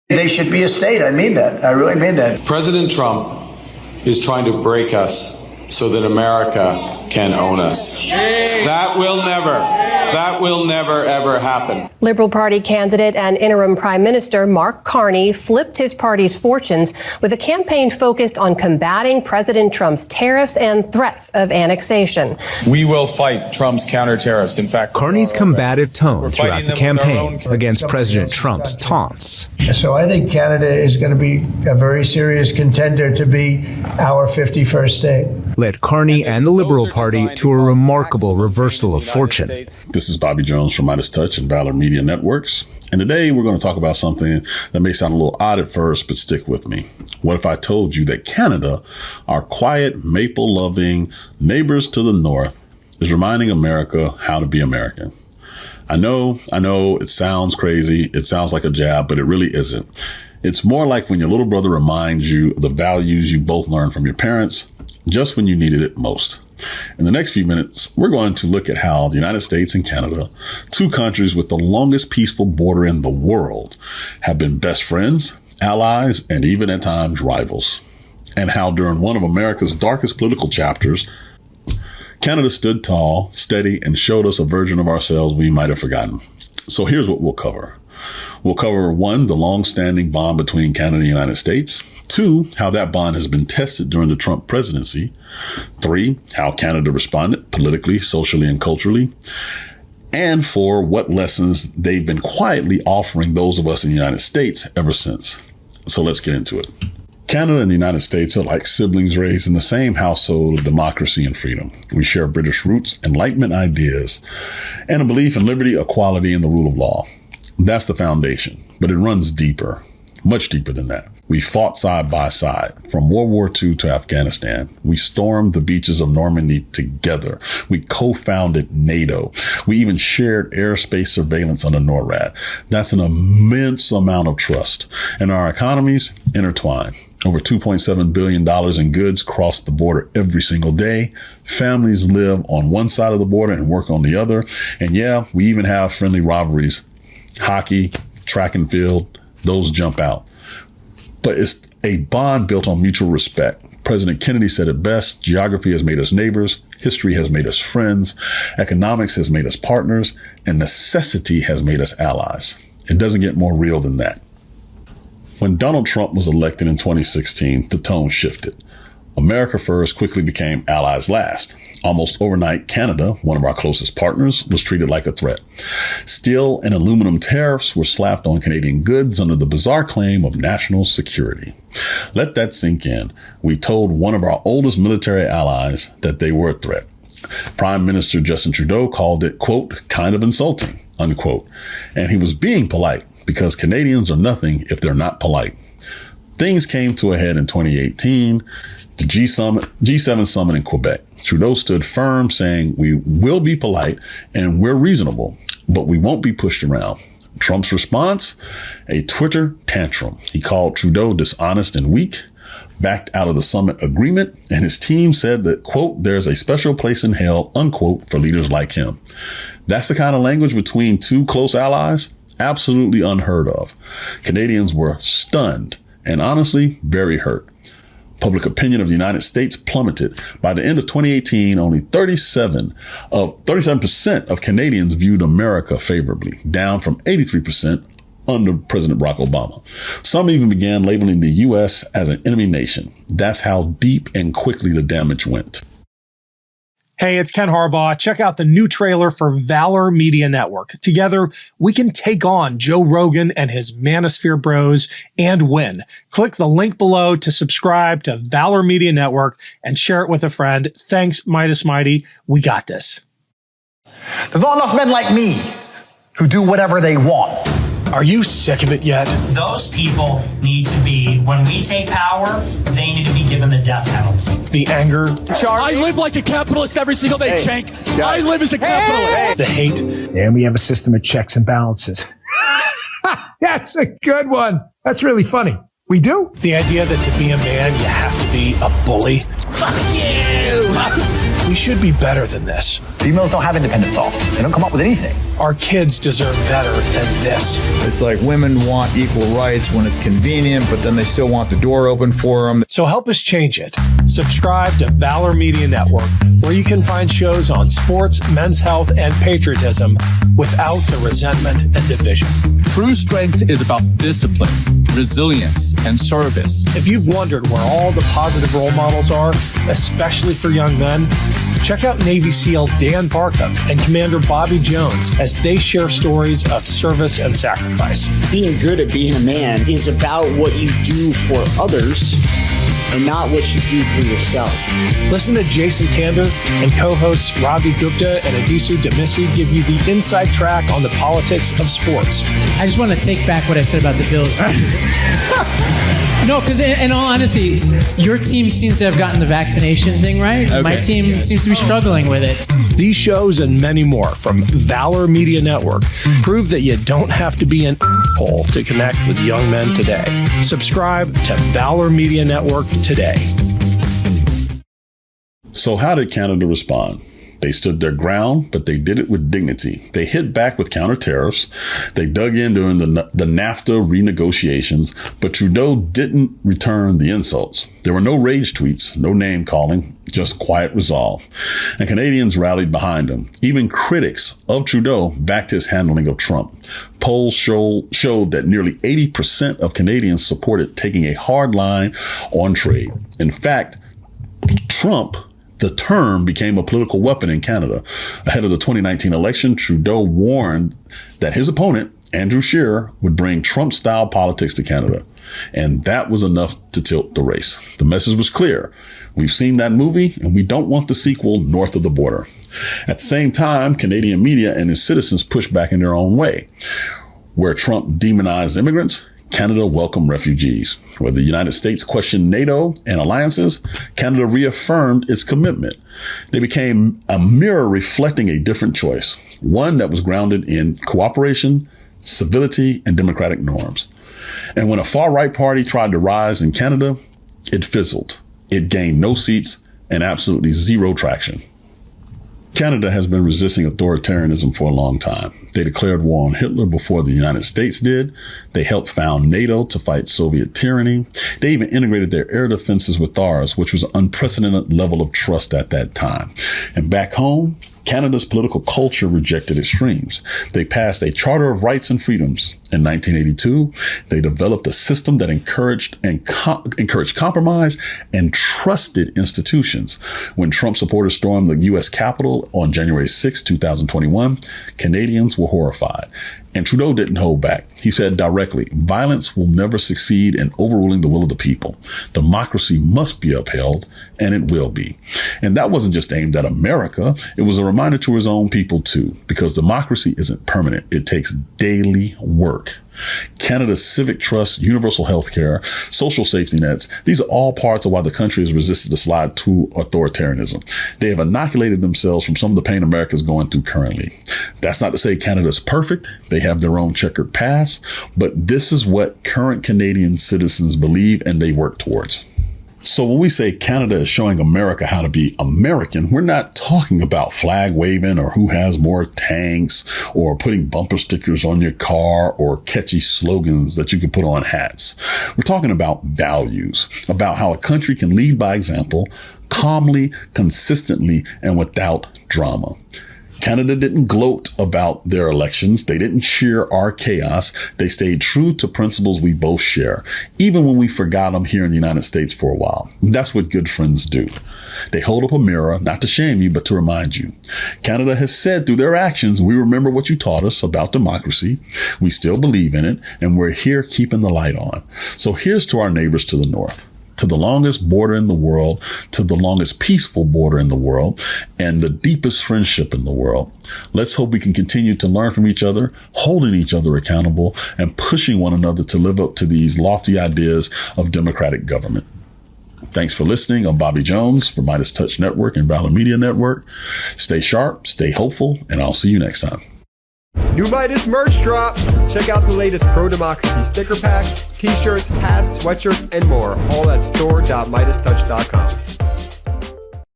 They should be a state. I mean that. I really mean that. President Trump is trying to break us so that America can own us. That will never, ever happen. Liberal Party candidate and interim Prime Minister Mark Carney flipped his party's fortunes with a campaign focused on combating President Trump's tariffs and threats of annexation. We will fight Trump's counter-tariffs. In fact, Carney's combative tone throughout the campaign against President Trump's taunts. So I think Canada is going to be a very serious contender to be our 51st state. Led Carney and the Liberal Party to a remarkable reversal of fortune. This is Bobby Jones from MeidasTouch and Valor Media Networks. And today we're going to talk about something that may sound a little odd at first, but stick with me. What if I told you that Canada, our quiet, maple-loving neighbors to the north, is reminding America how to be American? I know it sounds crazy. It sounds like a jab, but it really isn't. It's more like when your little brother reminds you of the values you both learned from your parents, just when you needed it most. In the next few minutes, we're going to look at how the United States and Canada, two countries with the longest peaceful border in the world, have been best friends, allies, and even at times rivals. And how during one of America's darkest political chapters, Canada stood tall, steady, and showed us a version of ourselves we might have forgotten. So here's what we'll cover. We'll cover 1, the long-standing bond between Canada and the United States. 2, how that bond has been tested during the Trump presidency. 3, how Canada responded politically, socially, and culturally. And 4, what lessons they've been quietly offering those of us in the United States ever since. So let's get into it. Canada and the United States are like siblings raised in the same household of democracy and freedom. We share British roots, Enlightenment ideas, and a belief in liberty, equality, and the rule of law. That's the foundation, but it runs deeper, much deeper than that. We fought side by side from World War II to Afghanistan. We stormed the beaches of Normandy together. We co-founded NATO. We even shared airspace surveillance under NORAD. That's an immense amount of trust. And our economies intertwine. Over $2.7 billion in goods cross the border every single day. Families live on one side of the border and work on the other. And yeah, we even have friendly rivalries. Hockey, track and field, those jump out. But it's a bond built on mutual respect. President Kennedy said it best: geography has made us neighbors, history has made us friends, economics has made us partners, and necessity has made us allies. It doesn't get more real than that. When Donald Trump was elected in 2016, the tone shifted. America first quickly became allies last. Almost overnight, Canada, one of our closest partners, was treated like a threat. Steel and aluminum tariffs were slapped on Canadian goods under the bizarre claim of national security. Let that sink in. We told one of our oldest military allies that they were a threat. Prime Minister Justin Trudeau called it, quote, kind of insulting, unquote. And he was being polite because Canadians are nothing if they're not polite. Things came to a head in 2018. The G7 summit in Quebec. Trudeau stood firm, saying we will be polite and we're reasonable, but we won't be pushed around. Trump's response? A Twitter tantrum. He called Trudeau dishonest and weak, backed out of the summit agreement, and his team said that, quote, there's a special place in hell, unquote, for leaders like him. That's the kind of language between two close allies? Absolutely unheard of. Canadians were stunned and honestly very hurt. Public opinion of the United States plummeted. By the end of 2018, only 37% of Canadians viewed America favorably, down from 83% under President Barack Obama. Some even began labeling the U.S. as an enemy nation. That's how deep and quickly the damage went. Hey, it's Ken Harbaugh. Check out the new trailer for Valor Media Network. Together, we can take on Joe Rogan and his Manosphere bros and win. Click the link below to subscribe to Valor Media Network and share it with a friend. Thanks, Midas Mighty. We got this. There's not enough men like me who do whatever they want. Are you sick of it yet? Those people need to be, when we take power, they need to be given the death penalty. The anger. I live like a capitalist every single day, Shank. I live as a capitalist. The hate. And we have a system of checks and balances. That's a good one. That's really funny. We do? The idea that to be a man, you have to be a bully. Fuck you! We should be better than this. Females don't have independent thought. They don't come up with anything. Our kids deserve better than this. It's like women want equal rights when it's convenient, but then they still want the door open for them. So help us change it. Subscribe to Valor Media Network, where you can find shows on sports, men's health, and patriotism without the resentment and division. True strength is about discipline, resilience, and service. If you've wondered where all the positive role models are, especially for young men, check out Navy SEAL Dan Barkov and Commander Bobby Jones as they share stories of service and sacrifice. Being good at being a man is about what you do for others and not what you do for yourself. Listen to Jason Kander and co-hosts Ravi Gupta and Adisu Demisi give you the inside track on the politics of sports. I just want to take back what I said about the Bills. No, because in all honesty, your team seems to have gotten the vaccination thing right. Okay. My team seems to be struggling with it. These shows and many more from Valor Media Network prove that you don't have to be an asshole to connect with young men today. Subscribe to Valor Media Network today. So how did Canada respond? They stood their ground, but they did it with dignity. They hit back with counter tariffs. They dug in during the NAFTA renegotiations, but Trudeau didn't return the insults. There were no rage tweets, no name calling, just quiet resolve. And Canadians rallied behind him. Even critics of Trudeau backed his handling of Trump. Polls showed that nearly 80% of Canadians supported taking a hard line on trade. In fact, the term became a political weapon in Canada. Ahead of the 2019 election, Trudeau warned that his opponent, Andrew Scheer, would bring Trump-style politics to Canada. And that was enough to tilt the race. The message was clear. We've seen that movie, and we don't want the sequel north of the border. At the same time, Canadian media and its citizens pushed back in their own way. Where Trump demonized immigrants, Canada welcomed refugees. Where the United States questioned NATO and alliances, Canada reaffirmed its commitment. They became a mirror reflecting a different choice, one that was grounded in cooperation, civility, and democratic norms. And when a far-right party tried to rise in Canada, it fizzled. It gained no seats and absolutely zero traction. Canada has been resisting authoritarianism for a long time. They declared war on Hitler before the United States did. They helped found NATO to fight Soviet tyranny. They even integrated their air defenses with ours, which was an unprecedented level of trust at that time. And back home, Canada's political culture rejected extremes. They passed a Charter of Rights and Freedoms in 1982. They developed a system that encouraged compromise and trusted institutions. When Trump supporters stormed the U.S. Capitol on January 6, 2021, Canadians were horrified. And Trudeau didn't hold back. He said directly, violence will never succeed in overruling the will of the people. Democracy must be upheld, and it will be. And that wasn't just aimed at America. It was a reminder to his own people, too, because democracy isn't permanent. It takes daily work. Canada's civic trust, universal health care, social safety nets, these are all parts of why the country has resisted the slide to authoritarianism. They have inoculated themselves from some of the pain America is going through currently. That's not to say Canada's perfect. They have their own checkered past, but this is what current Canadian citizens believe and they work towards. So when we say Canada is showing America how to be American, we're not talking about flag waving or who has more tanks or putting bumper stickers on your car or catchy slogans that you can put on hats. We're talking about values, about how a country can lead by example, calmly, consistently, and without drama. Canada didn't gloat about their elections. They didn't cheer our chaos. They stayed true to principles we both share, even when we forgot them here in the United States for a while. That's what good friends do. They hold up a mirror, not to shame you, but to remind you. Canada has said through their actions, we remember what you taught us about democracy. We still believe in it, and we're here keeping the light on. So here's to our neighbors to the north, to the longest border in the world, to the longest peaceful border in the world, and the deepest friendship in the world. Let's hope we can continue to learn from each other, holding each other accountable, and pushing one another to live up to these lofty ideas of democratic government. Thanks for listening. I'm Bobby Jones for MeidasTouch Network and Valor Media Network. Stay sharp, stay hopeful, and I'll see you next time. New Meidas merch drop! Check out the latest pro-democracy sticker packs, t-shirts, hats, sweatshirts, and more, all at store.meidastouch.com.